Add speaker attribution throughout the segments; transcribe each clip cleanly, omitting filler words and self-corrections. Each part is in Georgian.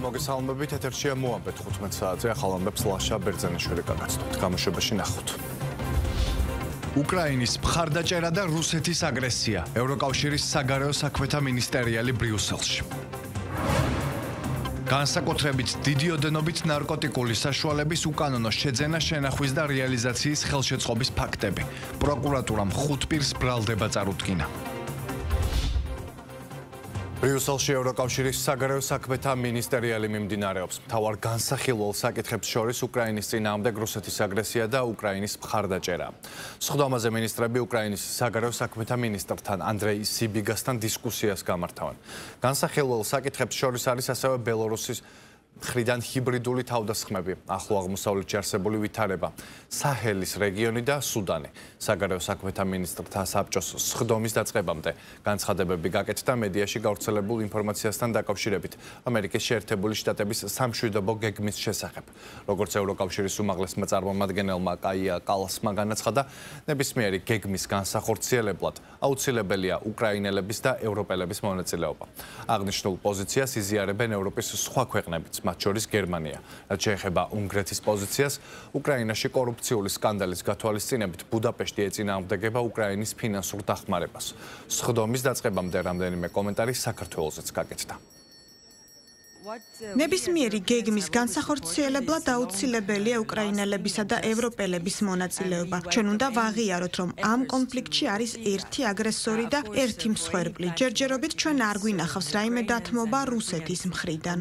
Speaker 1: მოგესალმებით, ეთერშია მოამბეთ 15 საათზე ახალ ამბებს ლაშა ბერძენიშვილი გაგაცნობთ. გამოშვებაში ნახოთ. უკრაინის მხარდაჭერა და რუსეთის აგრესია. ევროკავშირის საგარეო საქმეთა მინისტერიალი ბრიუსელში. განსაკუთრებით დიდი ოდენობით ნარკოტიკული საშუალების უკანონო შეძენა, შენახვის და რეალიზაციის ხელშეწყობის ფაქტები. პროკურატურამ 5 პირს ბრალდება წარუდგინა. ბრიუსელში ევროკავშირის საგარეო საქმეთა მინისტერიალი მიმდინარეობს. მთავარ განსახილველ საკითხებს შორის უკრაინის წინააღმდეგ რუსეთის აგრესია და უკრაინის მხარდაჭერა. სხდომაზე მინისტრები უკრაინის საგარეო საქმეთა მინისტრთან ანდრეი სიბიგასთან დისკუსიას გამართავენ. განსახილველ საკითხებს შორის არის ასევე ბელორუსის მხრიდან ჰიბრიდული თავდასხმები, ახლო აღმოსავლეთში არსებული ვითარება, საჰელის რეგიონი და სუდანი. საგარეო საქმეთა მინისტრთა საბჭოს სხდომის დაწყებამდე განცხადებები გაკეთდა მედიაში გავრცელებულ ინფორმაციასთან დაკავშირებით ამერიკის შეერთებული შტატების სამშვიდობო გეგმის შესახებ. როგორც ევროკავშირის უმაღლესმა წარმომადგენელმა კაია კალასმა განაცხადა, ნებისმიერი გეგმის განსახორციელებლად აუცილებელია უკრაინელების და ევროპელების მონაწილეობა. აღნიშნულ პოზიციას იზიარებენ ევროპის სხვა ქვეყნებიც, მათ შორის გერმანია. რაც შეეხება უნგრეთის პოზიციას, უკრაინაში კორუფციული სკანდალის გათვალისწინებით ბუდაპეშტი ეწინააღმდეგება უკრაინის ფინანსურ დახმარებას. სხდომის დაწყებამდე რამდენიმე კომენტარი საქართველოსაც გაკეთდა.
Speaker 2: ნებისმიერი გეგმის განსახორციელებლად აუცილებელია უკრაინელებისა და ევროპელების მონაწილეობა. ჩვენ უნდა ვაღიაროთ, რომ ამ კონფლიქტში არის ერთი აგრესორი და ერთი მსხვერპლი. ჯერჯერობით ჩვენ არ გვინახავს რაიმე დათმობა რუსეთის მხრიდან.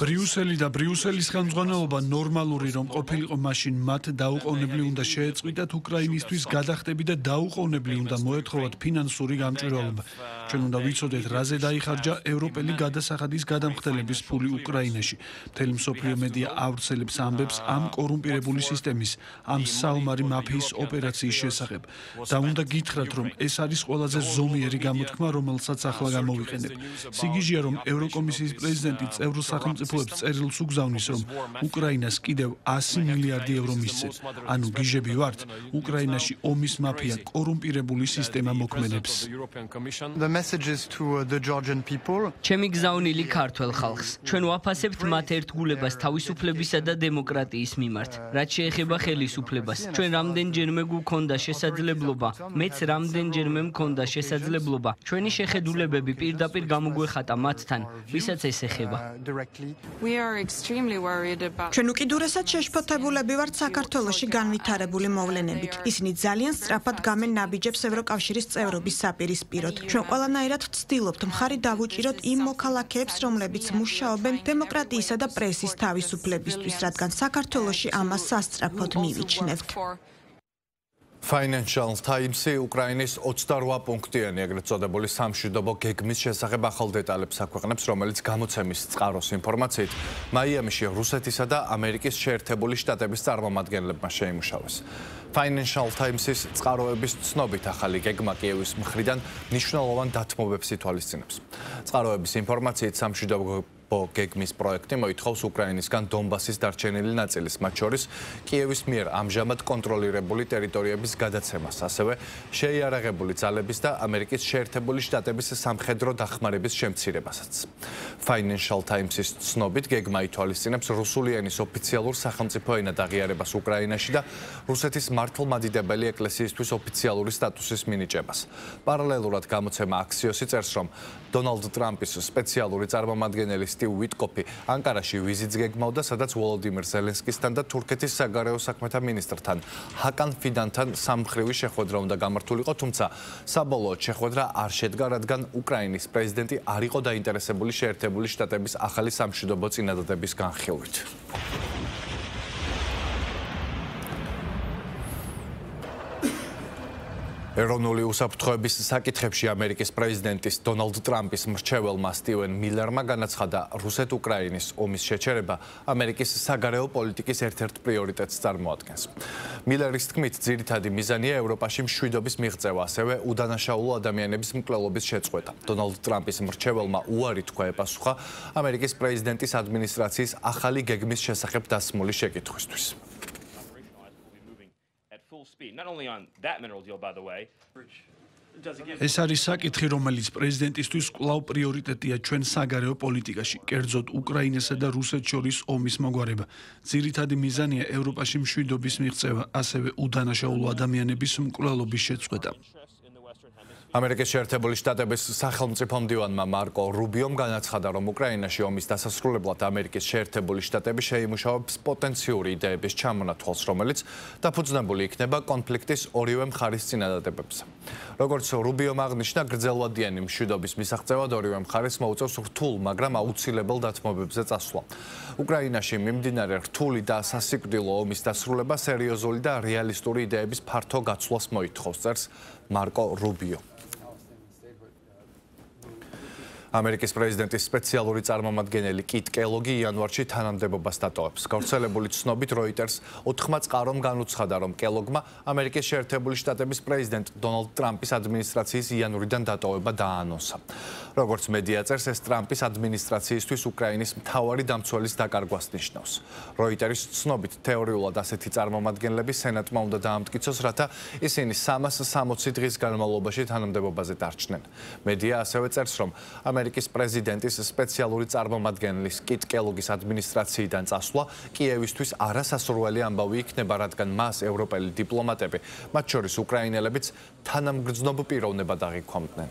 Speaker 3: ბრიუსელი და ბრიუსელის ხელმძღვანელობა ნორმალური რომ ყოფილიყო, მაშინ მათ დაუყოვნებლი უნდა შეეწყვიტათ უკრაინისთვის გადახდები და დაუყოვნებლი უნდა მოეთხოვათ ფინანსური გამჭვირვალობა. ჩვენ უნდა ვიცოდეთ, რაზე დაიხარჯა ევროპელი გადასახადის გადამხდელების ფული უკრაინაში. მთელი მსოფლიო მედია ავრცელებს ამბებს ამ კორუმპირებული სისტემის, ამ საომარი მაფიის ოპერაციის შესახებ. და უნდა გითხრათ, რომ ეს არის ყველაზე ზომიერი გამოთქმა, რომელსაც ახლა გამოვიყენებ. სიგიჟეა, რომ ევროკომისიის პრეზიდენტი წევრ სახელმწიფოებს წერილს უგზავნის, რომ უკრაინას კიდევ 100 მილიარდი ევრო მისცეს. ანუ გიჟები ვართ, უკრაინაში ომის მაფია კორუმპირებული სისტემა მოქმედებს.
Speaker 4: ჩემი გზავნილი ქართველ ხალხს. ჩვენ ვაფასებთ მათ ერთგულებას თავისუფლებისა და დემოკრატიის მიმართ. რაც შეეხება ხელისუფლებას, ჩვენ რამდენჯერმე გვქონდა შესაძლებლობა, მეც რამდენჯერმე მქონდა შესაძლებლობა. ჩვენი შეხედულებები პირდაპირ გამოგვეხატა მათთან, ვისაც ეს ეხება.
Speaker 2: ჩვენ უკიდურესად შეშფოთებულები ვართ საქართველოში განვითარებული მოვლენებით. ისინი ძალიან სწრაფად გამენ ნაბიჯებს ევროკავშირის წევრობის საპირისპიროდ. ჩვენ ყველანაირად ვცდილობთ მხარი დავუჭიროთ იმ მოქალაქეებს, რომლებიც მუშაობენ დემოკრატიისა და პრესის თავისუფლებისთვის, რადგან საქართველოში ამას სასწრაფოდ მივიჩნევთ.
Speaker 1: Financial Times-ი უკრაინის 28 პუნქტიანი ეგრეთ წოდებული სამშვიდობო გეგმის შესახებ ახალ დეტალებს აქვეყნებს, რომელიც გამოცემის წყაროს ინფორმაციით მაიამიში რუსეთისა და ამერიკის შეერთებული შტატების წარმომადგენლებმა შეიმუშავეს. Financial Times-ის წყაროების ცნობით ახალი გეგმა კიევის მხრიდან მნიშვნელოვან დათმობებს ითვალისწინებს. წყაროების ინფორმაციით სამშვიდობო გეგმის პროექტი მოითხოვს უკრაინისგან დონბასის დარჩენილი ნაწილის, მათ შორის კიევის მიერ ამჟამად კონტროლირებული ტერიტორიების გადაცემას, ასევე შეიარაღებული ძალების და ამერიკის შეერთებული შტატების სამხედრო დახმარების შემცირებასაც. Financial Times-ის ცნობით გეგმა ითვალისწინებს რუსული ენის ოფიციალურ სახელმწიფო ენად აღიარებას უკრაინაში და რუსეთის მართლმადიდებელი ეკლესიისთვის ოფიციალური სტატუსის მინიჭებას. პარალელურად გამოცემა Axios-ი წერს, რომ დონალდ ტრამპის სპეციალური წარმომადგენელი სტივ ვიტკოფი ანკარაში ვიზიტს გეგმავდა, სადაც ვოლოდიმირ ზელენსკისთან და თურქეთის საგარეო საქმეთა მინისტრთან ჰაკან ფიდანთან სამმხრივი შეხვედრა უნდა გამართულიყო, თუმცა საბოლოოდ შეხვედრა არ შედგა, რადგან უკრაინის პრეზიდენტი არ იყო დაინტერესებული შეერთებული შტატების ახალი სამშვიდობო წინადადების განხილვით. ეროვნული უსაფრთხოების საკითხებში ამერიკის პრეზიდენტის დონალდ ტრამპის მრჩეველმა სტივენ მილერმა განაცხადა, რუსეთ-უკრაინის ომის შეჩერება ამერიკის საგარეო პოლიტიკის ერთ-ერთ პრიორიტეტს წარმოადგენს. მილერის თქმით, ძირითადი მიზანია ევროპაში მშვიდობის მიღწევა, ასევე უდანაშაულო ადამიანების მკვლელობის შეწყვეტა. დონალდ ტრამპის მრჩეველმა უარი თქვა ეპასუხა ამერიკის პრეზიდენტის ადმინისტრაციის ახალი გეგმის შესახებ დასმული შეკითხვისთვის.
Speaker 5: Not only on that mineral deal, by the way.
Speaker 3: ეს არის საკითხი, რომელიც პრეზიდენტისთვის კვლავ პრიორიტეტია ჩვენ საგარეო პოლიტიკაში, კერძოდ უკრაინასა და რუსეთს შორის ომის მოგვარება. ძირითადი მიზანია ევროპაში მშვიდობის მიღწევა, ასევე უდანაშაულო ადამიანების მკვლელობის შეწყვეტა.
Speaker 1: ამერიკის შეერთებული შტატების სახელმწიფო მდივანმა მარკო რუბიომ განაცხადა, რომ უკრაინაში ომის დასასრულებლად ამერიკის შეერთებული შტატები შეიმუშავებს პოტენციური იდეების ჩამონათვალს, რომელიც დაფუძნებული იქნება კონფლიქტის ორივე მხარის წინადადებებზე. როგორც რუბიომ აღნიშნა, გრძელვადიანი მშვიდობის მისაღწევად ორივე მხარეს მოუწევს რთულ, მაგრამ აუცილებელ დათმობებზე წასვლა. უკრაინაში მიმდინარე რთული და სასიკვდილო ომის დასრულება სერიოზული და რეალისტური იდეების ფართო გაცვლას მოითხოვს, წერს მარკო რუბიო. ამერიკის პრეზიდენტის სპეციალური წარმომადგენელი კიტ კელოგი იანვარში თანამდებობას დატოვებს. გავრცელებული ცნობით როიტერს 4 წყარომ განუცხადა, რომ კელოგმა ამერიკის შეერთებული შტატების პრეზიდენტ დონალდ ტრამპის ადმინისტრაციის იანვრიდან დატოვება დააანონსა. როგორც მედია წერს, ეს ტრამპის ადმინისტრაციისთვის უკრაინის მთავარი დამცველის დაკარგვას ნიშნავს. როიტერის ცნობით თეორიულად ასეთი წარმომადგენლები სენატმა უნდა დაამტკიცოს, რათა ისინი 360 დღის განმავლობაში თანამდებობაზე დარჩნენ. მედია ასევე წერს, რომ ამერიკის პრეზიდენტის სპეციალური წარმომადგენლის კიტ კელოგის ადმინისტრაციიდან წასვლა კიევისთვის არასასურველი ამბავი იქნება, რადგან მას ევროპელი დიპლომატები, მათ შორის უკრაინელებიც თანამგრძნობ პიროვნებად აღიქვამდნენ.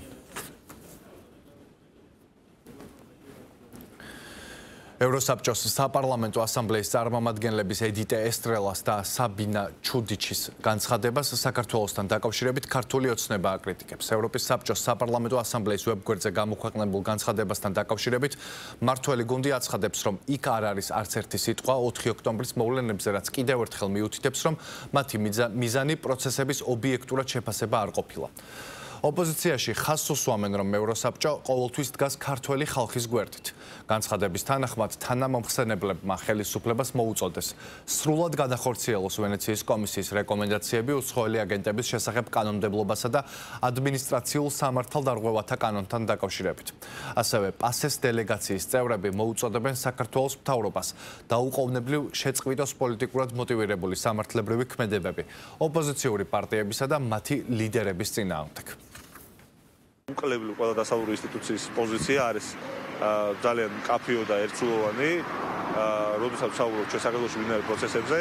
Speaker 1: ევროსაბჭოს საპარლამენტო ასამბლეის წარმომადგენლების ედიტე ესტრელას და საბინა ჩუდიჩის განცხადებას საქართველოსთან დაკავშირებით ქართული ოცნება აკრიტიკებს. ევროპის საბჭოს საპარლამენტო ასამბლეის ვებგვერდზე გამოქვეყნებულ განცხადებასთან დაკავშირებით მმართველი გუნდი აცხადებს, რომ იქ არ არის არც ერთი სიტყვა 4 ოქტომბრის მოვლენებზე, რაც კიდევ ერთხელ მიუთითებს, რომ მათი მიზანი პროცესების ობიექტურად შეფასება არ ყოფილა. ოპოზიციაში ხაზს უსვამენ, რომ ევროსაბჭო ყოველთვის დგას ქართველი ხალხის გვერდით. განცხადების თანახმად თანამომხსენებლებმა ხელისუფლებას მოუწოდეს სრულად განახორციელოს ვენეციის კომისიის რეკომენდაციები უცხოელი აგენტების შესახებ კანონმდებლობასა და ადმინისტრაციულ სამართალდარღვევათა კანონთან დაკავშირებით. ასევე პასეს დელეგაციის წევრები მოუწოდებენ საქართველოს მთავრობას დაუყოვნებლივ შეწყვიტოს პოლიტიკურად მოტივირებული სამართლებრივი ქმედებები ოპოზიციური პარტიებისა და მათი ლიდერების წინააღმდეგ.
Speaker 5: უკლებლივ ყველა დასავლური ინსტიტუციის პოზიცია არის ძალიან მკაფიო და ერთსულოვანი, როდესაც ვსაუბრობთ საქართველოში მიმდინარე პროცესებზე,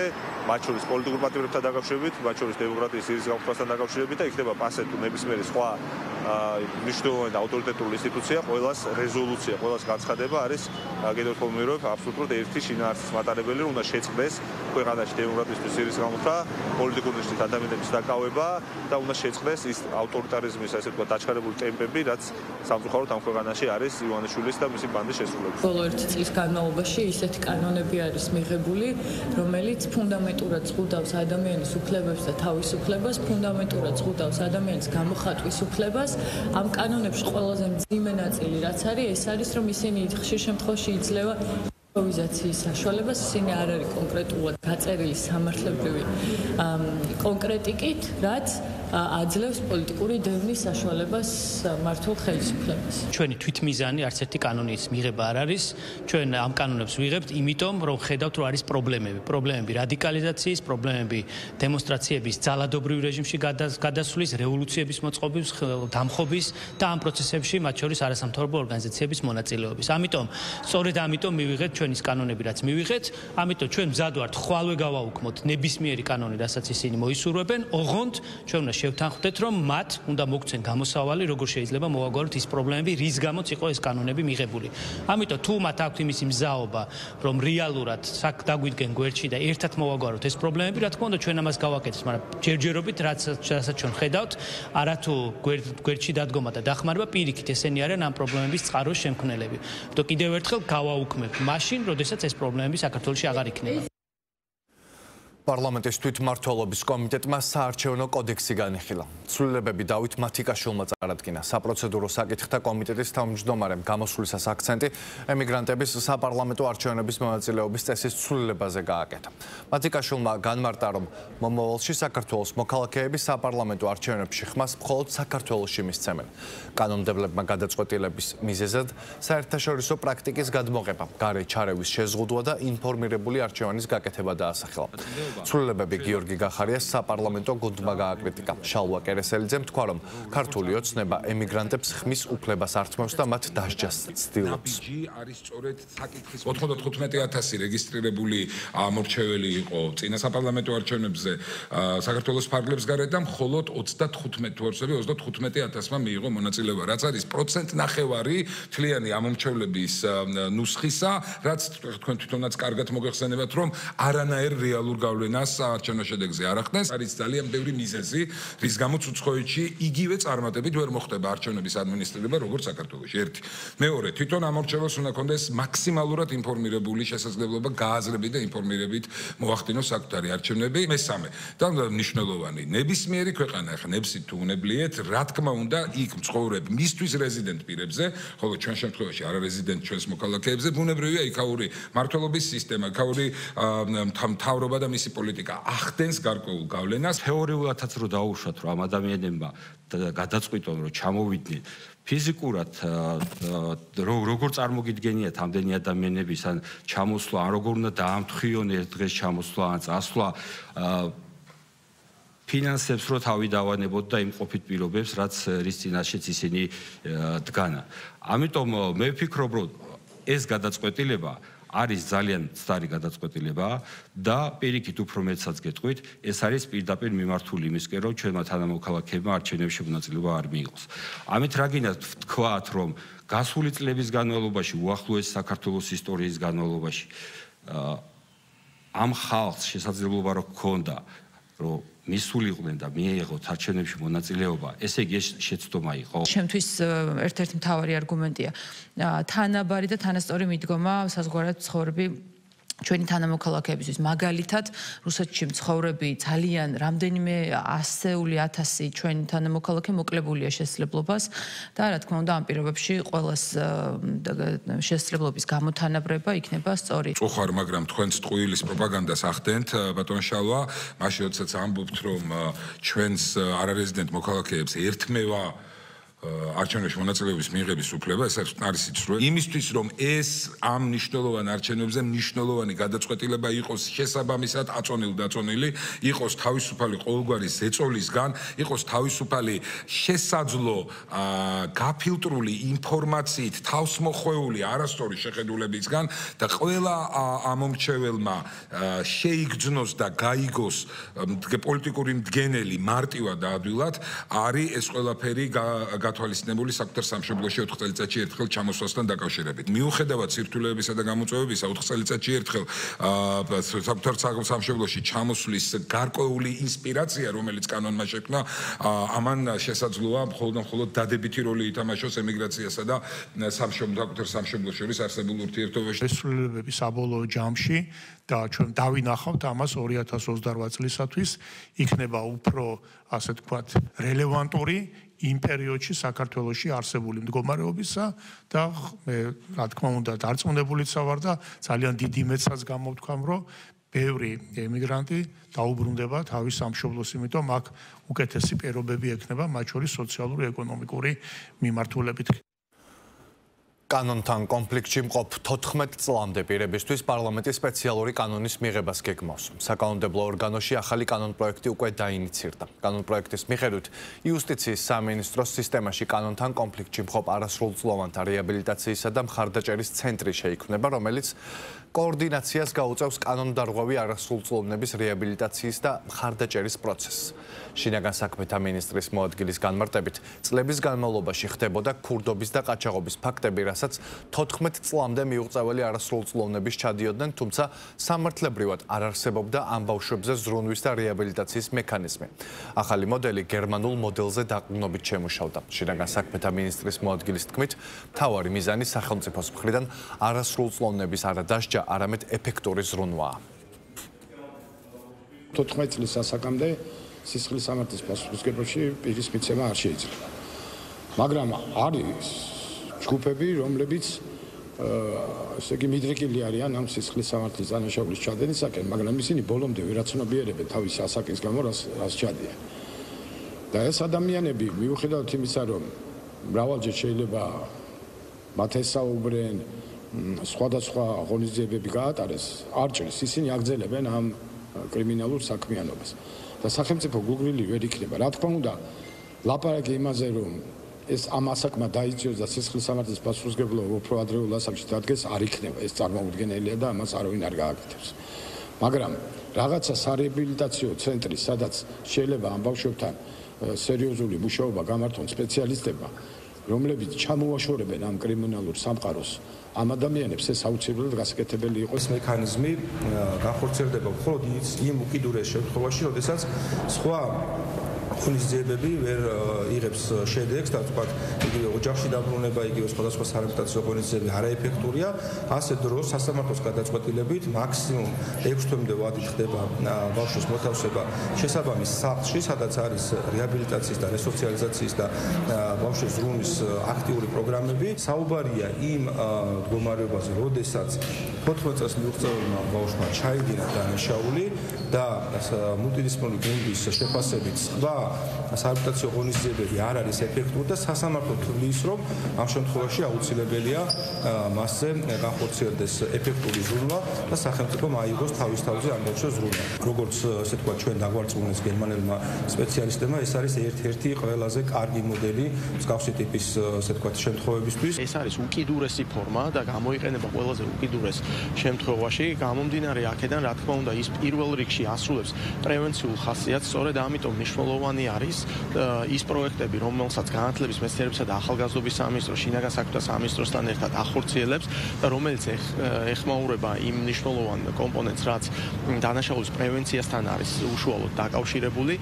Speaker 5: მათ შორის პოლიტიკურ პატიმრებთან დაკავშირებით, მათ შორის დემოკრატიის სირიის გამხდართან დაკავშირებით და იქნება პასე თუ ნებისმიერი სხვა მნიშვნელოვანი და ავტორიტეტული ინსტიტუცია, ყველას რეზოლუცია, ყველას განცხადება არის კიდევ ერთხელ ვიმეორებ, აბსოლუტურად ერთი შინაარსის მატარებელი, რომ უნდა შეწყდეს ქვეყანაში დემოკრატიის სირიის გამხდრა, პოლიტიკური ნიშნის ადამიანების დაკავება და უნდა შეწყდეს ის ავტორიტარიზმის, ასე ვთქვათ, დაჩქარებული ტემპები, რაც სამწუხაროდ ამ ქვეყანაში არის ივანიშვილის და მისი ბანდის შესრულება.
Speaker 6: ბოლო 1 წლის განმავლობაში ისეთი კანონები არის მიღებული, რომელიც ფუნდამენტურად ზღუდავს ადამიანის უფლებებს და თავისუფლებას, ფუნდამენტურად ზღუდავს ადამიანის გამოხატვის უფლებას. ამ კანონებში ყველაზე მძიმე ნაწილი რაც არის, ეს არის, რომ ისინი ხშირ შემთხვევაში იძლევა იმპროვიზაციის საშუალებას, ისინი არ არის კონკრეტულად გაწერილი სამართლებრივი კონკრეტიკით, რაც აძლევს პოლიტიკური დევნის საშუალებას მართულ ხელისუფლებას.
Speaker 7: ჩვენი თვითმიზანი არც ერთი კანონის მიღება არ არის. ჩვენ ამ კანონებს ვიღებთ იმიტომ, რომ ხედავთ, რომ არის პრობლემები რადიკალიზაციის, პრობლემები დემონსტრაციების ძალადობრივ რეჟიმში გადასვლის, რევოლუციების მოწყობის, დამხობის და ამ პროცესებში მათ შორის არასამთავრობო ორგანიზაციების მონაწილეობის. ამიტომ, სწორედ ამიტომ მივიღეთ ჩვენის კანონები, რაც მივიღეთ, ამიტომ ჩვენ მზად ვართ ხვალვე გავაუქმოთ ნებისმიერი კანონი, რასაც ისინი მოისურვებენ, ოღონდ ჩვენ უნდა შევთანხმდეთ, რომ მათ უნდა მოგცენ გამოსავალი, როგორ შეიძლება მოვაგვაროთ ის პრობლემები, რის გამოც იყო ეს კანონები მიღებული. ამიტომ თუ მათ აქვთ იმისი მზაობა, რომ რეალურად დაგვიდგენ გვერდში და ერთად მოვაგვაროთ ეს პრობლემები, რა თქმა უნდა, ჩვენ ამას გავაკეთებთ, მაგრამ ჯერჯერობით რასაც ჩვენ ხედავთ, არათუ გვერდში დადგომა და დახმარება, პირიქით ესენი არიან ამ პრობლემების წყაროს შემქმნელები. ამიტომ კიდევ ერთხელ გავაუქმებთ მაშინ, როდესაც ეს პრობლემები საქართველოში აღარ იქნება.
Speaker 1: პარლამენტის თვითმმართველობის კომიტეტმა საარჩევნო კოდექსი განიხილა. ცვლილებები დავით მათიკაშვილმა წარადგინა. საპროცედურო საკითხთა კომიტეტის თავმჯდომარემ გამოსვლისას აქცენტი ემიგრანტების საპარლამენტო არჩევნების მონაწილეობის წესის ცვლილებაზე გააკეთა. მათიკაშვილმა განმარტა, რომ მომავალში საქართველოს მოქალაქეები საპარლამენტო არჩევნებში ხმას მხოლოდ საქართველოში მისცემენ. კანონმდებლებმა გადაწყვეტილების მიზეზად საერთაშორისო პრაქტიკის გადმოღება, გარე ჩარევის შეზღუდვა და ინფორმირებული არჩევანის გაკეთება დაასახელა. ცვლილებები გიორგი გახარიას საპარლამენტო გუნდმა გააკრიტიკა. შალვა კერესელიძემ თქვა, რომ ქართული ოცნება ემიგრანტებს ხმის უფლებას ართმევს და მათ დასჯას ცდილობს.
Speaker 8: არის სწორედ საკითხის 95,000 რეგისტრირებული ამორჩეველი იყო წინა საპარლამენტო არჩევნებზე საქართველოს ფარგლებს გარეთ და მხოლოდ 35,000-მა მიიღო მონაწილეობა, რაც არის 1.5% თლიანი ამომრჩევლების ნუსხისა, რაც თქვენ თვითონაც კარგად მოგეხსენებათ, რომ არანაირ რეალურ გავლენას არჩევნო შედეგზე არ ახდენს. არის ძალიან ბევრი მიზეზი, რის გამოც უცხოეთში იგივე წარმატებით ვერ მოხდება არჩევნების ადმინისტრირება, როგორც საქართველოში. ერთი. მეორე, თვითონ ამორჩეველს უნდა ქონდეს მაქსიმალურად ინფორმირებული შესაძლებლობა გააზრებით და ინფორმირებით მოახდინოს საკუთარი არჩევნები. მესამე, და მნიშვნელოვანი, ნებისმიერი ქვეყანა, ახლა ნებსით თუ უნებლიეთ, რა თქმა უნდა, იქ მცხოვრებ მისთვის რეზიდენტ პირებზე, ხოლო ჩვენ შემთხვევაში არარეზიდენტ ჩვენს მოქალაქეებზე, ბუნებრივია იქაური მმართველობის სისტემა, იქაური მთავრობა და მისი პოლიტიკა ახდენს გარკვეულ გავლენას.
Speaker 9: თეორიულადაც რო დაუშვათ, რომ ამ ადამიანებმა გადაწყვიტონ, რომ ჩამოვიდნენ ფიზიკურად როგორ წარმოგიდგენიათ ამდენი ადამიანების ან ჩამოსვლა, ან როგორ უნდა დაამთხიონ ერთ დღეს ჩამოსვლა, ან წასვლა ფინანსებს რო თავი დავანებოთ და იმყოფით პირობებს, რაც რის წინაშეც ისინი დგანა. ამიტომ მე ვფიქრობ, რომ ეს გადაწყვეტილება არის ძალიან მცდარი გადაწყვეტილება და პირიქით უფრო მეტსაც გეტყვით, ეს არის პირდაპირ მიმართული იმისკენ, რომ ჩვენმა თანამოქალაქეებმა არჩევნებში მონაწილეობა არ მიიღოს. ამით რა გინდა ვთქვათ, რომ გასული წლების განმავლობაში, უახლოეს საქართველოს ისტორიის განმავლობაში ამ ხალხს შესაძლებლობა რო ჰქონდა, რომ მისულიყვნენ და მიიღოთ არჩევნებში მონაწილეობა, ესე იგი შეცდომა იყო.
Speaker 6: ჩემთვის ერთ-ერთი მთავარი არგუმენტია თანაბარი და თანასწორი მიდგომა საზღვარგარეთ მცხოვრები ჩვენი თანამოქალაქეებისთვის. მაგალითად, რუსეთში მცხოვრები ძალიან რამდენიმე ასეული ათასი ჩვენი თანამოქალაქე მოკლებულია შესაძლებლობას და რა თქმა უნდა ამ პირობებში ყველას შესაძლებლობის გამოთანაბრება იქნება სწორი.
Speaker 8: წუხარ, მაგრამ თქვენც ტყუილის პროპაგანდას ახდენთ, ბატონ შალვა, მაშინ როდესაც ამბობთ, რომ ჩვენს არარეზიდენტ მოქალაქეებს ერთმევა არჩევნებში მონაწილეობის მიღების უფლება, ეს არის სიცრუე. იმისთვის, რომ ეს ამ მნიშვნელოვან არჩევნებზე მნიშვნელოვანი გადაწყვეტილება იყოს შესაბამისად აწონილი, იყოს თავისუფალი ყოველგვარი ზეწოლისგან, იყოს თავისუფალი შესაძლო გაფილტრული ინფორმაციით თავსმოხვეული არასწორი შეხედულებისგან და ყველა ამომრჩეველმა შეიგრძნოს და გაიგოს პოლიტიკური მდგენელი მარტივად და ადვილად, არის ეს ყველაფერი გათვალისწინებული საკუთარ სამშობლოში 4 წელიწადში ერთხელ ჩამოსვლასთან დაკავშირებით. მიუხედავად სირთულეებისა და გამოწვევებისა 4 წელიწადში ერთხელ საკუთარ სამშობლოში ჩამოსვლის გარკვეული ინსპირაცია, რომელიც კანონმა შექმნა, ამან შესაძლოა მხოლოდ დადებითი როლი ითამაშოს ემიგრაციასა და საკუთარ სამშობლოს შორის არსებულ ურთიერთობებში.
Speaker 3: შესრულებების საბოლოო ჯამში და ჩვენ დავინახავთ ამას 2028 წლისათვის იქნება უფრო, ასე ვთქვათ, რელევანტური იმ პერიოდში საქართველოში არსებული მდგომარეობისა და მე რა თქმა უნდა დარწმუნებულიც ვარ და ძალიან დიდი იმედსაც გამოვთქვამ, რომ ბევრი ემიგრანტი დაუბრუნდება თავის სამშობლოს, იმიტომ აქ უკეთესი პირობები ექნება, მათ შორის სოციალური, ეკონომიკური მიმართულებით.
Speaker 1: კანონთან კონფლიქტში მყოფ 14 წლამდე პირებისთვის პარლამენტის სპეციალური კანონის მიღებას გეგმავს. საკანონმდებლო ორგანოში ახალი კანონპროექტი უკვე დაინიცირდა. კანონპროექტის მიხედვით იუსტიციის სამინისტროს სისტემაში კანონთან კონფლიქტში მყოფ არასრულწლოვანთა რეაბილიტაციისა და მხარდაჭერის ცენტრი შეიქმნება, რომელიც კოორდინაციას გაუწევს კანონდარღვევი არასრულწლოვნების რეაბილიტაციის და მხარდაჭერის პროცესს. შინაგან საქმეთა მინისტრის მოადგილის განმარტებით, წლების განმავლობაში ხდებოდა ქურდობის და ყაჩაღობის ფაქტები, რასაც 14 წლამდე მიუღწეველი არასრულწლოვნების ჩადიოდნენ, თუმცა სამართლებრივად არ არსებობდა ამ ბავშვებზე ზრუნვის და რეაბილიტაციის მექანიზმი. ახალი მოდელი გერმანულ მოდელზე დაყრდნობით შემუშავდა. შინაგან საქმეთა მინისტრის მოადგილის თქმით, მთავარი მიზანი სახელმწიფოს მხრიდან არასრულწლოვნების არა დასჯა, არამედ ეფექტური ზრუნვაა.
Speaker 10: 14 წლის ასაკამდე სისხლის სამართლის პასუხისმგებლობაში პირის მიცემა არ შეიძლება. მაგრამ არის ჯგუფები, რომლებიც ესე იგი მიდრეკილი არიან ამ სისხლის სამართლის დანაშაულის ჩადენისაკენ, მაგრამ ისინი ბოლომდე ვერაცნობიერებენ თავის ასაკის გამო, რას ჩადიან. და ეს ადამიანები მიუხედავად იმისა, რომ მრავალჯერ შეიძლება მათ ესაუბრენ, სხვადასხვა ღონისძიებები გაატარეს, არ ჭირს, ისინი აგრძელებენ ამ კრიმინალურ საქმიანობას. და სახელმწიფო გუგლილი ვერ იქნება. რა თქმა უნდა, ლაპარაკი იმაზე, რომ ეს ამ ასაკმა დაიწიოს და სისხლის სამართლის პასუხისმგებლობა უფრო ადრეულ ასაკში დადგეს, არ იქნება. ეს წარმოუდგენელია და ამას არავინ არ გააკეთებს. მაგრამ რაღაცა სარეაბილიტაციო ცენტრი, სადაც შეიძლება ამ ბავშვებთან სერიოზული მუშაობა გამართონ სპეციალისტებმა, რომლებიც ჩამოაშორებენ ამ კრიმინალურ სამყაროს, ამ ადამიანებს ეს აუცილებლად გასაკეთებელი იყო.
Speaker 11: ეს მექანიზმი განხორციელდება მხოლოდ იმ უკიდურეს შემთხვევაში, როდესაც სხვა ღონისძიებები ვერ იღებს შედეგს და თქვათ იგივე ოჯახში დაბრუნება, იგივე სხვადასხვა სარეპუტაციო ღონისძიებები არაეფექტურია, ასე დროს სასამართლოს გადაწყვეტილებით მაქსიმუმ 6 თვემდე ვადით ხდება ბავშვის მოთავსება შესაბამის სახლში, სადაც არის რეაბილიტაციის და რესოციალიზაციის და ბავშვის ზრუნვის აქტიური პროგრამები. საუბარია იმ მდგომარეობაზე, როდესაც 14 წელს მიუღწეველმა ბავშვმა ჩაიდინა დანაშაული და მულტიდისციპლინარული გუნდის შეფასებით სხვა სარეაბილიტაციო ღონისძიებები არ არის ეფექტური და სასამართლო თვლის, რომ ამ შემთხვევაში აუცილებელია მასზე განხორციელდეს ეფექტური ზრუნვა და სახელმწიფომ აიღოს თავის თავზე ამ ბავშვს ზრუნვა. როგორც ესე თქვა ჩვენ დაგვარწმუნეს გერმანელმა სპეციალისტებმა, ეს არის ერთ-ერთი ყველაზე კარგი მოდელი მსგავსი ტიპის ესე თქვა შემთხვევებისთვის.
Speaker 12: ეს არის უკიდურესი ფორმა და გამოიყენება ყველაზე უკიდურეს შემთხვევაში. გამომდინარე აქედან, რა თქმა უნდა, ის პირველ რიგში ასრულებს პრევენციულ ხასიათს, სწორედ ამიტომ მნიშვნელოვანი არის ის პროექტები, რომელსაც განათლების, მეცნიერებისა და ახალგაზრდობის სამინისტრო, შინაგან საქმეთა სამინისტროსთან ერთად ახორციელებს და რომელიც ეხმაურება იმ მნიშვნელოვან კომპონენტს, რაც დანაშაულის პრევენციასთან არის უშუალოდ დაკავშირებული,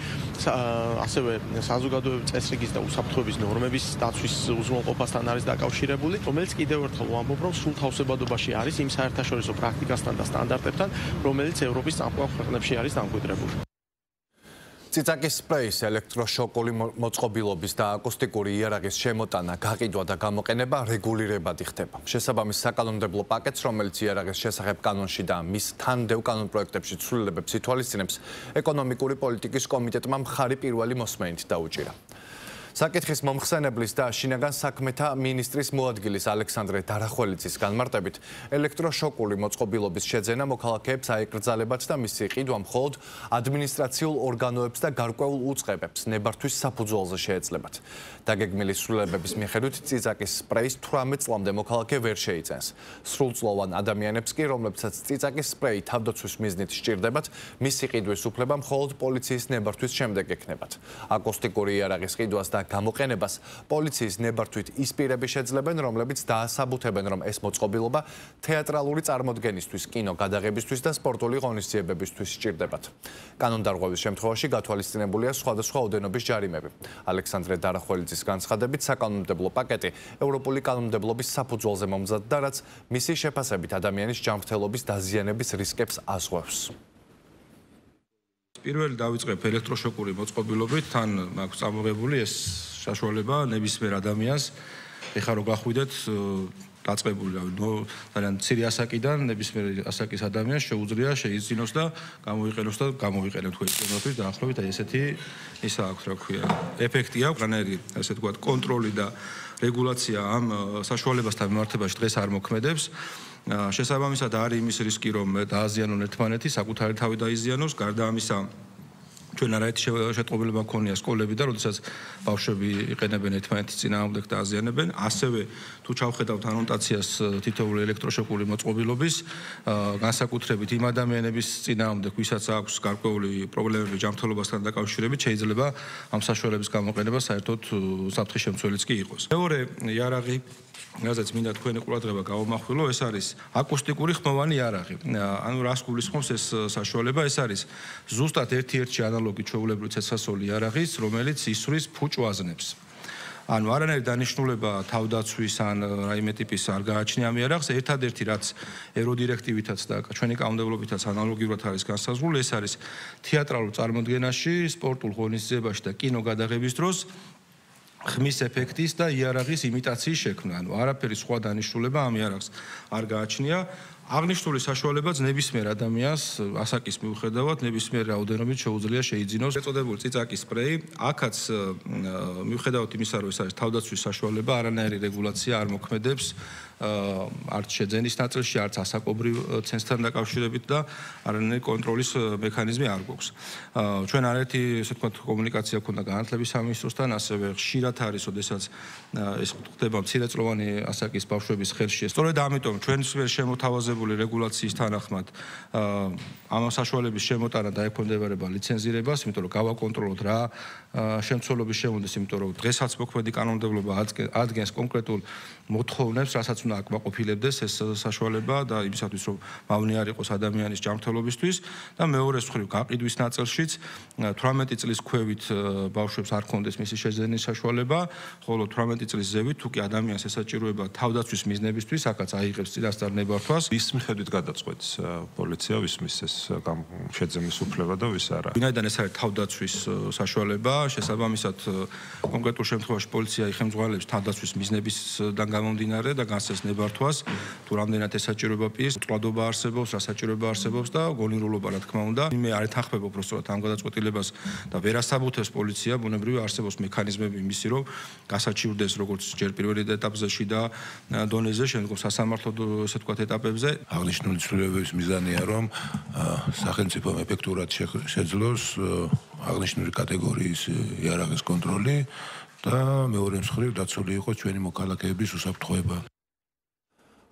Speaker 12: ასევე საზოგადოებრივი წესრიგის და უსაფრთხოების ნორმების დაცვის უზრუნველყოფასთან არის დაკავშირებული, რომელიც კიდევ ერთხელ ვამბობ, რომ სულ თავსებადობაში არის იმ საერთაშორისო პრაქტიკასთან და სტანდარტებთან, რომელიც ევროპის წამყვან ქვეყნებში არის დამკვიდრებული.
Speaker 1: ციცაკის სპრეის, ელექტროშოკული მოწყობილობის და აკუსტიკური იარაღის შემოტანა, გაყიდვა და გამოყენება რეგულირებადი ხდება. შესაბამის საკანონმდებლო პაკეტს, რომელიც იარაღის შესახებ კანონში და მის თანმდევ კანონპროექტებში ცვლილებებს ითვალისწინებს, ეკონომიკური პოლიტიკის კომიტეტმა მხარი პირველი მოსმენით დაუჭირა. საკითხის მომხსენებლის და შინაგან საქმეთა მინისტრის მოადგილის ალექსანდრე დარახველიძის განმარტებით, ელექტროშოკული მოწყობილობის შეძენა მოქალაქეებს აეკრძალებათ და მისი ყიდვა მხოლოდ ადმინისტრაციულ ორგანოებს და გარკვეულ უწყებებს ნებართვის საფუძველზე შეეძლებათ. დაგეგმილი ცვლილებების მიხედვით ციცაკის სპრეის 18 წლამდე მოქალაქე ვერ შეიწენს. სრულწლოვან ადამიანებს კი, რომლებსაც ციცაკის სპრეი თავდაცვის მიზნით სჭირდებათ, მისი ყიდვის უფლება მხოლოდ პოლიციის ნებართვის შემდეგ ექნებათ. აკუსტიკური იარაღის ყიდვას და გამოყენებას პოლიციის ნებართვით ის პირები შეძლებენ, რომლებიც დაასაბუთებენ, რომ ეს მოწყობილობა თეატრალური წარმოდგენისთვის, კინო გადაღებისთვის და სპორტული ღონისძიებებისთვის სჭირდებათ. კანონდარღვევის შემთხვევაში გათვალისწინებულია სხვადასხვა ოდენობის ჯარიმები. ალექსანდრე დარახველიძის განცხადებით, საკანონმდებლო პაკეტი ევროპული კანონმდებლობის საფუძველზე მომზადდა, რაც მისი შეფასებით ადამიანის ჯანმრთელობის დაზიანების რისკებს ასღვევს.
Speaker 8: პირველი დავიწყებ ელექტროშოკური მოწყობილობით, თან მაქვს წამოღებული ეს საშუალება ნებისმიერ ადამიანს, ეხლა რო გახვიდეთ დაწყებული, ძალიან მცირე ასაკიდან ნებისმიერ ასაკის ადამიანს შეუძლია შეიძინოს და გამოიყენოს და გამოვიყენოთ თქვენი პროდუქტის დაახლოებით აი ესეთი ისა აქვს, რა ქვია, ეფექტი აქვს, რანაირი ასე ვთქვათ, კონტროლი და რეგულაცია ამ საშუალებასთან მიმართებაში დღეს არ მოქმედებს. შესაბამისად არის იმის რისკი, რომ დააზიანონ ერთმანეთი, საკუთარი თავი დაიზიანოს, გარდა ამისა ჩვენ არაერთი შეტყობილება მქონია სკოლები და როდესაც ბავშვები იყენებენ ერთმანეთის წინააღმდეგ და აზიანებენ, ასევე თუ ჩავხედავთ ანოტაციას თითოეული ელექტროშოკული მოწყობილობის, განსაკუთრებით იმ ადამიანების წინააღმდეგ, ვისაც აქვს გარკვეული პრობლემები ჯანმრთელობასთან დაკავშირებით, შეიძლება ამ საშუალების გამოყენება საერთოდ საფრთხის შემცველიც კი იყოს. მეორე იარაღი, რაზეც მინდა თქვენი ყურადღება გავამახვილო, ეს არის აკუსტიკური ხმოვანი იარაღი. ანუ რას გულისხმობს ეს საშუალება? ეს არის ზუსტად ერთ-ერთი ანალოგი ჩვეულებრივი ცეცხლსასროლი იარაღის, რომელიც ისვრის ფუჭვაზნებს. ანუ არანაირი დანიშნულება თავდაცვის ან რაიმე ტიპის არ გააჩნია ამ იარაღს, ერთადერთი რაც ევროდირექტივითაც და ჩვენი კანონმდებლობითაც ანალოგიურად არის განსაზღვრული, ეს არის თეატრალურ წარმოდგენაში, სპორტულ ღონისძიებაში და კინო გადაღების დროს ხმის ეფექტის და იარაღის იმიტაციის შექმნა. ანუ არაფერი სხვა დანიშნულება ამ იარაღს არ გააჩნია. აღნიშნული საშუალებაც ნებისმიერ ადამიანს ასაკის მიუხედავად ნებისმიერ რაოდენობით შეუძლია შეიძინოს ეწოდებული ციცაკის სპრეი. აქაც მიუხედავად იმისა, რომ ეს არის თავდაცვის საშუალება, არანაირი რეგულაცია არ მოქმედებს
Speaker 11: არც შეძენის ნაწილში, არც ასაკობრივ ცენზთან დაკავშირებით და არანაირი კონტროლის მექანიზმი არ გვაქვს. ჩვენ არაერთი ესე ვთქვათ კომუნიკაცია ქონდა განათლების სამინისტროსთან, ასევე ხშირად არის, ოდესაც ეს ხდება მცირეწლოვანი ასაკის ბავშვების ხელში. სწორედ ამიტომ ჩვენს ვერ შემოთავაზებული რეგულაციის თანახმად ამ საშუალების შემოტანა დაექვემდებარება ლიცენზირებას, იმიტომ რომ გავაკონტროლოთ რა შემცველობის შემოდის, იმიტომ რომ დღესაც მოქმედი კანონმდებლობა ადგენს კონკრეტულ მოთხოვნებს, რასაც უნდა აკმაყოფილებდეს ეს საშუალება და იმისათვის რომ მავნე არ იყოს ადამიანის ჯანმრთელობისთვის და მეორე მხრივ გაყიდვის ნაწილშიც 18 წლის ქვევით ბავშვებს არ ქონდეს მისი შეძენის საშუალება, ხოლო 18 წლის ზევით თუ კი ადამიანს ესაჭიროება თავდაცვის მიზნებისთვის, აქაც აიღებს წინასწარ ნებართვას.
Speaker 13: ვის მიხედვით გადაწყვეტს პოლიცია, ვის მისცეს შეძენის უფლება და ვის არა?
Speaker 11: ვინაიდან ეს არის თავდაცვის საშუალება, შესაბამისად კონკრეტულ შემთხვევაში პოლიცია იხელმძღვანელებს თავდაცვის მიზნებისგან გამომდინარე და განსცეს ნებართვას, თუ რამდენად ესაჭიროება პირს, წვადობა არსებობს, რა საჭიროება არსებობს და გონირულობა რა თქმა უნდა. მე არ ეთანხმებ უბრალოდ ამ გადაწყვეტილებას და ვერ ასაბუთებს პოლიცია, ბუნებრივია არსებობს მექანიზმები იმისი, რომ გასაჩივრდეს როგორც ჯერ პირველ ეტაპზე და დონეზე, შემდგომ სასამართლო ესე ვთქვათ ეტაპებზე.
Speaker 14: აღნიშნული ცვლილებების მიზანია, რომ სახელმწიფომ ეფექტურად შეძლოს აღნიშნული კატეგორიის იარაღის კონტროლი და მეორე მხრივ დაცული იყოს ჩვენი მოქალაქეების უსაფრთხოება.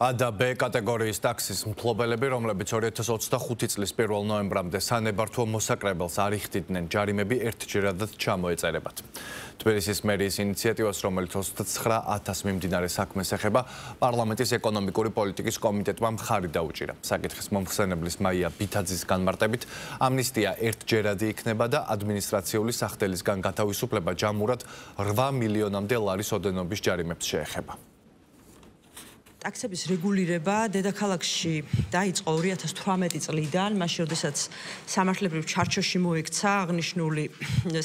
Speaker 1: A და B კატეგორიის ტაქსის მფლობელები, რომლებიც 2025 წლის 1 ნოემბრამდე სანებართვო მოსაკრებელს არ იხდიდნენ, ჯარიმები ერთჯერადად ჩამოეწერებათ. თბილისის მერიის ინიციატივას, რომელიც 29,000 მიმდინარე საქმეს ეხება, პარლამენტის ეკონომიკური პოლიტიკის კომიტეტმა მხარი დაუჭირა. საკითხის მომხსენებლის მაია ბითაძის განმარტებით, ამნისტია ერთჯერადი იქნება და ადმინისტრაციული სახდელისგან გათავისუფლება ჯამურად 8 მილიონამდე ლარის ოდენობის ჯარიმებს შეეხება.
Speaker 15: ტაქსების რეგულირება დედაქალაქში დაიწყო 2018 წლიდან, მაშინ როდესაც სამართლებრივ ჩარჩოში მოექცა აღნიშნული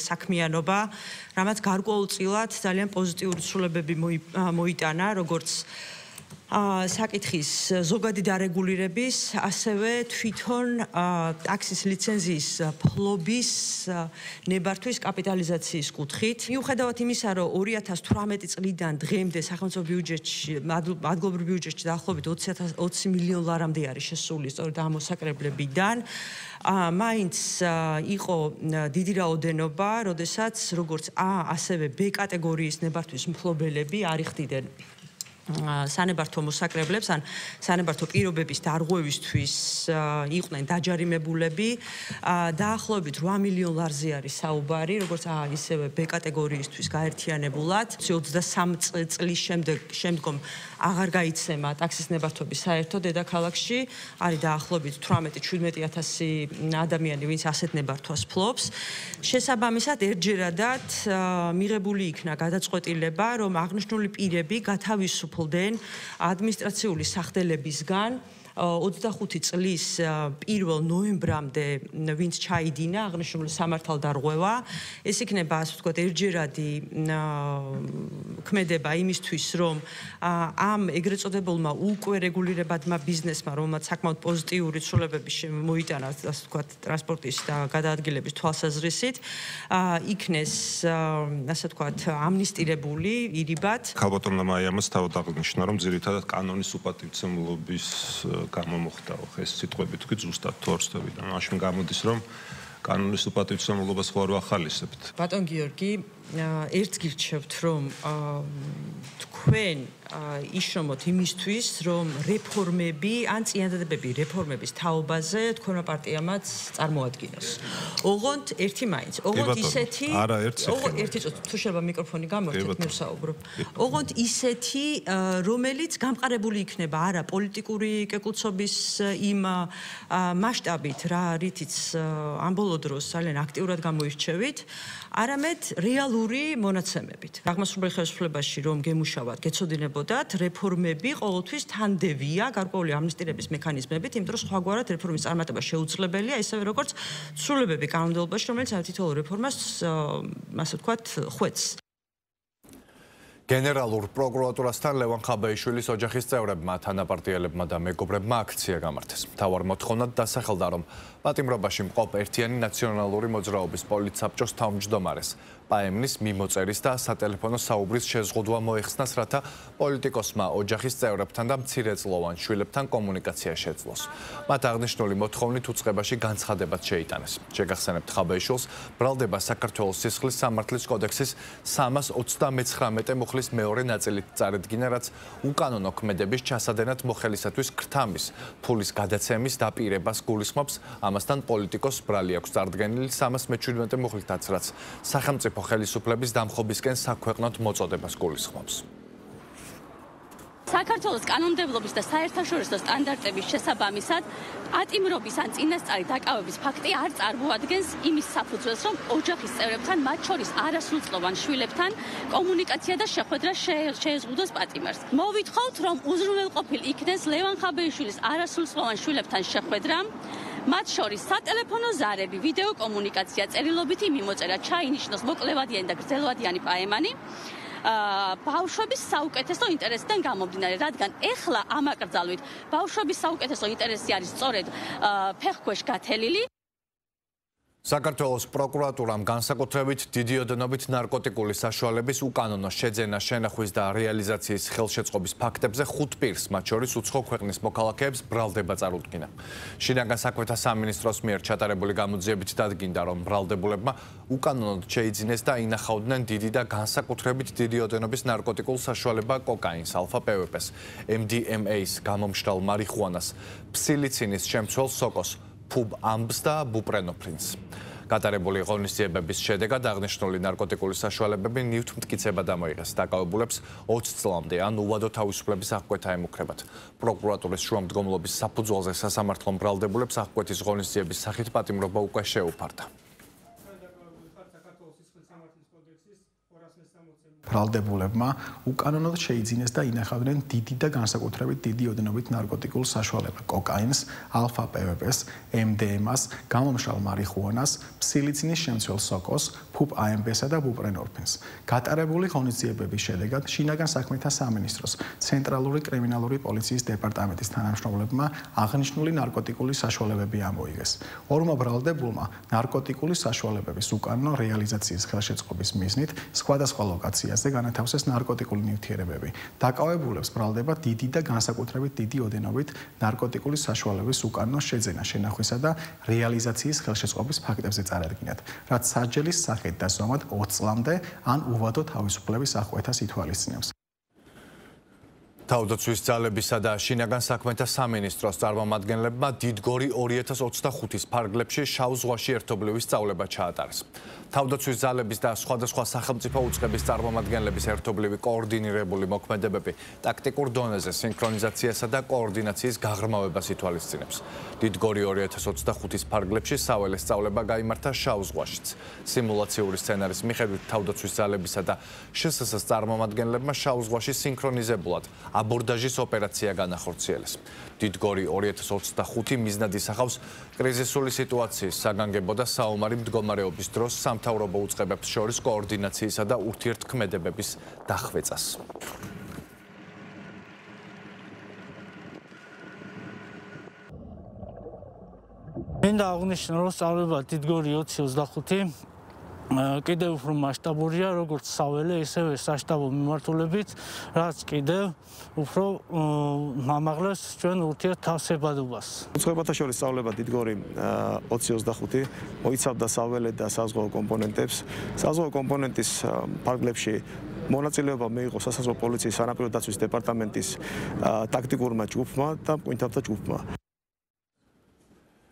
Speaker 15: საქმიანობა, რამაც გარკვეულწილად ძალიან პოზიტიური ცვლილებები მოიტანა, როგორც საკითხის ზოგადი დარეგულირების, ასევე თვითონ ტაქსის ლიცენზიის ფლობის ნებართვის კაპიტალიზაციის კუთხით. მიუხედავად იმისა, რომ 2018 წლიდან დღემდე სახელმწიფო ბიუჯეტში, ადგილობრივ ბიუჯეტში დაახლოებით 20 მილიონ ლარამდე არის შესული სწორედ ამ მოსაკრებლებიდან, მაინც იყო დიდი რაოდენობა, როდესაც როგორც A, ასევე B კატეგორიის ნებართვის მფლობელები არ იხდიდნენ სანებართვო მოსაკრებლებს ან სანებართვო პირობების დარღვევისთვის იყვნენ დაჯარიმებულები. დაახლოებით 8 მილიონ ლარზე არის საუბარი, როგორც ისევე B კატეგორიისთვის გაერთიანებულად. 23 წლის შემდგომ აღარ გაიცემა ტაქსის ნებართვები საერთოდ დედაქალაქში. არის დაახლოებით 18-17,000 ადამიანი, ვინც ასეთ ნებართვას ფლობს. შესაბამისად, ერთჯერადად მიღებული იქნა გადაწყვეტილება, რომ აღნიშნული პირები გათავისუფლდნენ ადმინისტრაციული სახდელებისგან 25 წლის 1 ნოემბრამდე, ვინც ჩაიდინა აღნიშნული სამართალდარღვევა, ეს იქნება, ასე ვთქვათ, ერთჯერადი ქმედება იმისთვის, რომ ამ ეგრეთ წოდებულმა უკვე რეგულირებადმა ბიზნესმა, რომელმაც საკმაოდ პოზიტიური ცვლილებები მოიტანა, ასე ვთქვათ, ტრანსპორტის და გადაადგილების თვალსაზრისით, იქნეს, ასე ვთქვათ, ამნისტირებული ირიბად.
Speaker 13: ქალბატონმა მაიამაც თავად აღნიშნა, რომ ძირითადად კანონის უპატივცემულობის გამომოხდა ეს სიტყვები თქვი ზუსტად თორსტებიდან. მაშინ გამოდის, რომ კანონის უპატივცემულობას ხო არ ვახალისებთ.
Speaker 15: ბატონ გიორგი, ერთს გირჩევთ, რომ თქვენ იშრომოთ იმისთვის, რომ რეფორმები ან წინადადებები რეფორმების თაობაზე თქვენმა პარტიამაც წარმოადგინოს. ოღონდ ერთი მაინც, ოღონდ ისეთი, ერთი წუთი თუ შეიძლება მიკროფონი გამორჩეთ, მე ვსაუბრობ. ოღონდ ისეთი, რომელიც გამყარებული იქნება არა პოლიტიკური კეკულწობის იმ მასშტაბით, რითიც ამ ბოლო დროს ძალიან აქტიურად გამოირჩევით, არამედ რეალური მონაცემებით. აღმასრულებელ ხელისუფლებაში რომ გემუშავათ, გეცოდინებოდათ, რეფორმები ყოველთვის თანდევია გარკვეული ამნისტირების მექანიზმებით, იმიტომ რომ სხვაგვარად რეფორმის წარმატება შეუძლებელია, ისევე როგორც ცვლილებები კანონმდებლობაში, რომელიც თითოეულ რეფორმას, ასე ვთქვათ, ხვეთს.
Speaker 1: გენერალურ პროკურატურასთან ლევან ხაბეიშვილის ოჯახის წევრებმა, თანაპარტიელებმა და მეგობრებმა აქცია გამართეს. მთავარ მოთხოვნად დასახელდა, რომ პატიმრობაში მყოფ ერთიანი ნაციონალური მოძრაობის პოლიტსაბჭოს თავმჯდომარეს პაემნის მიმოწერის და სატელეფონო საუბრის შეზღუდვა მოეხსნას, რათა პოლიტიკოსმა ოჯახის წევრებთან და მცირეწლოვან შვილებთან კომუნიკაცია შეძლოს. მათ აღნიშნული მოთხოვნით უწყებაში განცხადებაც შეიტანეს. შეგახსენებთ ხაბეიშვილს, ბრალდება საქართველოს სისხლის სამართლის კოდექსის 339 მუხლის მეორე ნაწილით წარედგინა, რაც უკანონო ქმედების ჩასადენად მოხელისათვის ქრთამის ფულის გადაცემის დაპირებას გულისხმობს. ამასთან პოლიტიკოს ბრალი აქვს წარდგენილი 317 მუხლითაც, რაც სახელმწიფო ხელისუფლების დამხობისკენ საქვეყნოდ მოწოდებას გულისხმობს.
Speaker 16: საქართველოს კანონმდებლობის და საერთაშორისო სტანდარტების შესაბამისად პატიმრობის ან წინასწარი დაკავების ფაქტი არ წარმოადგენს იმის საფუძველს, რომ ოჯახის წევრებთან, მათ შორის არასრულწლოვან შვილებთან კომუნიკაცია და შეხვედრა შეეზღუდოს პატიმარს. მოვითხოვთ, რომ უზრუნველყოფილ იქნეს ლევან ხაბეიშვილის არასრულწლოვან შვილებთან შეხვედრა, მათ შორის სატელეფონო ზარები, ვიდეო კომუნიკაცია, წერილობითი მიმოწერა, ჩაინიშნოს მოკლევადიანი და გრძელვადიანი პაემანი. ბავშვების საუკეთესო ინტერესიდან გამომდინარე, რადგან ეხლა ამ აკრძალვით ბავშვების საუკეთესო ინტერესი არის სწორედ ფეხქვეშ გათელილი.
Speaker 1: საქართველოს პროკურატურამ განსაკუთრებით დიდი ოდენობით ნარკოტიკული საშუალების უკანონო შეძენა, შენახვის და რეალიზაციის ხელშეწყობის ფაქტებზე 5 პირს, მათ შორის უცხო ქვეყნის მოქალაქეებს ბრალდება წარუდგინა. შინაგან საქმეთა სამინისტროს მიერ ჩატარებული გამოძიებით დადგინდა, რომ ბრალდებულებმა უკანონოდ შეიძინეს და ინახავდნენ დიდი და განსაკუთრებით დიდი ოდენობის ნარკოტიკულ საშუალება კოკაინს, ალფა-პვპ-ს, MDMA-ს, გამომშრალ მარიხუანას, ფსილიცინის შემცველ სოკოს, ფუბ-ამბს და ბუპრენოფრინს. გატარებული ღონისძიებების შედეგად აღნიშნული ნარკოტიკული საშუალებები ნივთმტკიცებად ამოიღეს. დაკავებულებს 20 წლამდე ან უვადო თავისუფლების აღკვეთა ემუქრებათ. პროკურატურის შუამდგომლობის საფუძველზე სასამართლომ ბრალდებულებს აღკვეთის ღონისძიების სახით პატიმრობა უკვე შეუფარდა.
Speaker 17: ბრალდებულებმა უკანონოდ შეიძინეს და ინახავდნენ დიდი და განსაკუთრებით დიდი ოდენობით ნარკოტიკულ საშუალება კოკაინს, ალფა-პვპ-ს, MDMA-ს, გამომშრალ მარიხუანას, ფსილიცინის შემცველ სოკოს, ფუბ-ამბ-სა და ბუპრენორფინს. გატარებული ღონისძიებების შედეგად შინაგან საქმეთა სამინისტროს ცენტრალური კრიმინალური პოლიციის დეპარტამენტის თანამშრომლებმა აღნიშნული ნარკოტიკული საშუალებები ამოიღეს. ორმა ბრალდებულმა ნარკოტიკული საშუალებების უკანონო რეალიზაციის ხელშეწყობის მიზნით სხვადასხვა ლოკაციაზე განათავსეს ნარკოტიკული ნივთიერებები. დაკავებულებს ბრალდება დიდი და განსაკუთრებით დიდი ოდენობით ნარკოტიკული საშუალების უკანონო შეძენა, შენახვისა და რეალიზაციის ხელშეწყობის ფაქტებზე წარადგინათ, რაც სასჯელის სახით დასვამად 20 წლამდე ან უვადო თავისუფლების აღკვეთას ითვალისწინებს.
Speaker 1: თავდაცვის ძალებისა და შინაგან საქმეთა სამინისტროს წარმომადგენლებმა დიდგორი 2025-ის ფარგლებში შავ ზღვაში ერთობლივი სწავლება ჩაატარეს. თავდაცვის ძალების და სხვადასხვა სახელმწიფო უწყების წარმომადგენლების ერთობლივი კოორდინირებული მოქმედებები ტაქტიკურ დონეზე სინქრონიზაციასა და კოორდინაციის გაღრმავებას ითვალისწინებს. დიდგორი 2025-ის ფარგლებში საველე სწავლება გაიმართა შავ ზღვაშიც. სიმულაციური სცენარის მიხედვით თავდაცვის ძალებისა და შსს წარმომადგენლებმა შავ ზღვაში სინქრონიზებულად აბორდაჟის ოპერაცია განახორციელეს. დიდგორი 2025 მიზნად ისახავს კრიზისული სიტუაციის, საგანგებო და საომარი მდგომარეობის დროს სამთავრობო უწყებებს შორის კოორდინაციისა და ურთიერთქმედებების დახვეწას.
Speaker 18: მინდა აღნიშნო, რომ სწავლება დიდგორი 2025 კიდევ უფრო მასშტაბურია, როგორც საველე, ისევე საშტაბო მიმართულებით, რაც კიდევ უფრო ამაღლებს ჩვენ ურთიერთთავსებადობას.
Speaker 12: უწყებათა შორის სწავლება დიდგორი 2025 მოიცავდა საველე და საზღვაო კომპონენტებს. საზღვაო კომპონენტის ფარგლებში მონაწილეობა მიიღო სასაზღვრო პოლიციის სანაპირო დაცვის დეპარტამენტის ტაქტიკურმა ჯგუფმა და მკვინთავთა ჯგუფმა.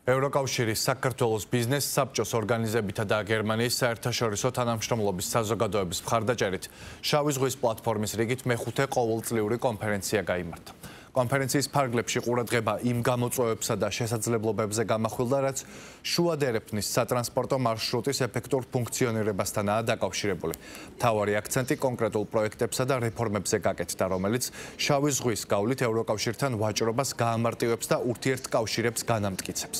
Speaker 1: ევროკავშირის საქართველოს ბიზნეს საბჭოს ორგანიზებითა და გერმანიის საერთაშორისო თანამშრომლობის საზოგადოების მხარდაჭერით შავი ზღვის პლატფორმის რიგით მეხუთე ყოველწლიური კონფერენცია გაიმართა. კონფერენციის ფარგლებში ყურადღება იმ გამოწვევებსა და შესაძლებლობებზე გამახვილდა, რაც შუადერეფნის სატრანსპორტო მარშრუტის ეფექტურ ფუნქციონირებასთანაა დაკავშირებული. მთავარი აქცენტი კონკრეტულ პროექტებსა და რეფორმებზე გაკეთდა, რომელიც შავი ზღვის გავლით ევროკავშირთან ვაჭრობას გაამარტივებს და ურთიერთკავშირებს განამტკიცებს.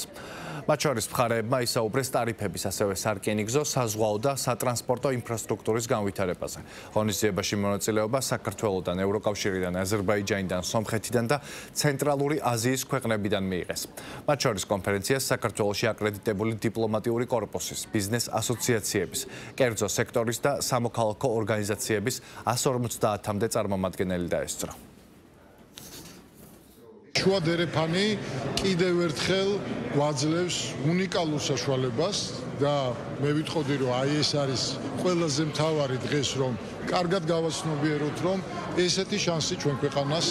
Speaker 1: მათ შორის მხარეებმა ისაუბრეს ტარიფების, ასევე სარკინიგზო, საზღვაო და სატრანსპორტო ინფრასტრუქტურის განვითარებაზე. ღონისძიებაში მონაწილეობა საქართველოდან, ევროკავშირიდან, აზერბაიჯანიდან, სომხეთიდან და ცენტრალური აზიის ქვეყნებიდან მიიღეს. მათ შორის კონფერენციას საქართველოში აკრედიტებული დიპლომატიური კორპუსის, ბიზნეს ასოციაციების, კერძო სექტორის და სამოქალაქო ორგანიზაციების 150-მდე წარმომადგენელი დაესწრო.
Speaker 19: შუა დერეფანი კიდევ ერთხელ გვაძლევს უნიკალურ საშუალებას და მე ვიტყოდი რომ აი ეს არის ყველაზე მთავარი დღეს რომ კარგად გავაცნობიეროთ რომ ესეთი შანსი ჩვენ ქვეყანას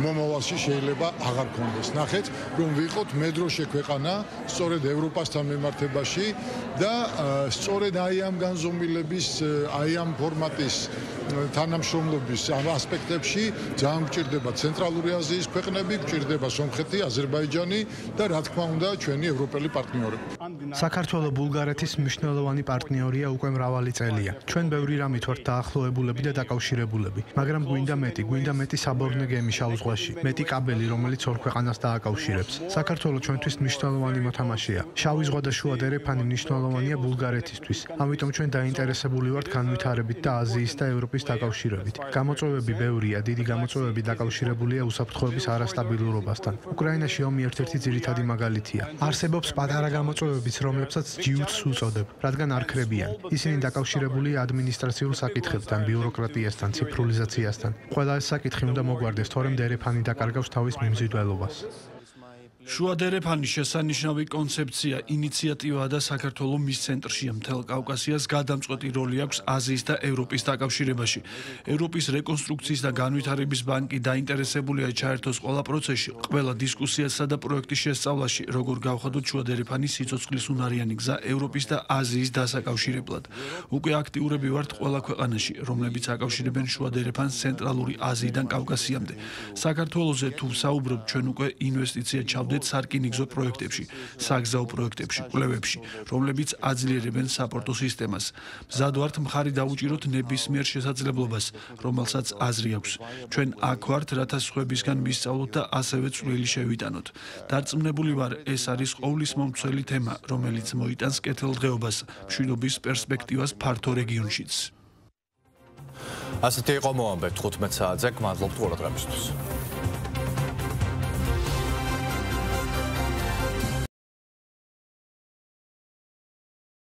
Speaker 19: მომავალში შეიძლება აღარ გქონდეს. ნახეთ რომ ვიყოთ მედროშე ქვეყანა სწორედ ევროპასთან მიმართებაში და სწორედ აი ამ განზომილების აი ამ ფორმატის თანამშრომლობის ამ ასპექტებში ძალიან გვჭირდება ცენტრალური აზიის ქვეყნები, გვჭირდება სომხეთი, აზერბაიჯანი და რა თქმა უნდა ჩვენი ევროპელი პარტნიორები.
Speaker 20: საქართველო ბულგარეთის მნიშვნელოვანი პარტნიორია უკვე მრავალი წელია. ჩვენ ბევრი რამით ვართ დაახლოებულები და დაკავშირებულები, მაგრამ გვინდა მეტი საბორნე გემი შავ ზღვაში, მეტი კაბელი, რომელიც ორ ქვეყანას დააკავშირებს. საქართველო ჩვენთვის მნიშვნელოვანი მოთამაშეა. შავი ზღვა და შუა დერეფანი მნიშვნელოვანია ბულგარეთისთვის. ამიტომ ჩვენ დაინტერესებული ვართ განვითარებით და აზიის და ევროპის დაკავშირებით. გამოწვევები ბევრია, დიდი გამოწვევები დაკავშირებულია უსაფრთხოების არასტაბილურობასთან. უკრაინაში ომი ერთ-ერთი ძირითადი მაგალითია. არსებობს პატარა გამოწვევებიც, რომლებსაც ჯიუტს უწოდებ, რადგან არ ქრებიან. ისინი დაკავშირებულია ადმინისტრაციულ საკითხებთან, ბიუროკრატიასთან, ციფრულიზაციასთან. ყველა ეს საკითხი უნდა მოგვარდეს, თორემ დერეფანი დაკარგავს თავის მიმზიდველობას.
Speaker 3: შუა დერეფანის შესანიშნავი კონცეფცია, ინიციატივაა და საქართველოს მის ცენტრშია. მთელ კავკასიას გადამწყვეტი როლი აქვს აზიის და ევროპის დაკავშირებაში. ევროპის რეკონსტრუქციის და განვითარების ბანკი დაინტერესებულია ჩაერთოს ყველა პროცესში, ყველა დისკუსიასა და პროექტის შესწავლაში, როგორ გავხადოთ შუა დერეფანის სიცოცხლის უნარიანი გზა ევროპის და აზიის დასაკავშირებლად. უკვე აქტიურები ვართ ყველა ქვეყანაში, რომლებიც აკავშირებენ შუა დერეფანს ცენტრალური აზიიდან კავკასიამდე. საქართველოზე თუ საუბრობთ, ჩვენ უკვე ინვესტიცია ჩავდეთ სარკინიგზო პროექტებში, საგზაო პროექტებში, კვლევებში, რომლებიც აძლიერებენ საპორტო სისტემას. მზად ვართ მხარი დავუჭიროთ ნებისმიერ შესაძლებლობას, რომელსაც აზრი აქვს. ჩვენ აქ ვართ, რათა სხვებისგან ვისწავლოთ და ასევე წვლილი შევიტანოთ. დარწმუნებული ვარ, ეს არის ყოვლის მომცველი თემა, რომელიც მოიტანს კეთილდღეობას, მშვიდობის პერსპექტივას ფართო რეგიონშიც.
Speaker 1: ასეთი იყო მოამბე 15 საათზე, გმადლობთ ყურადღებისთვის.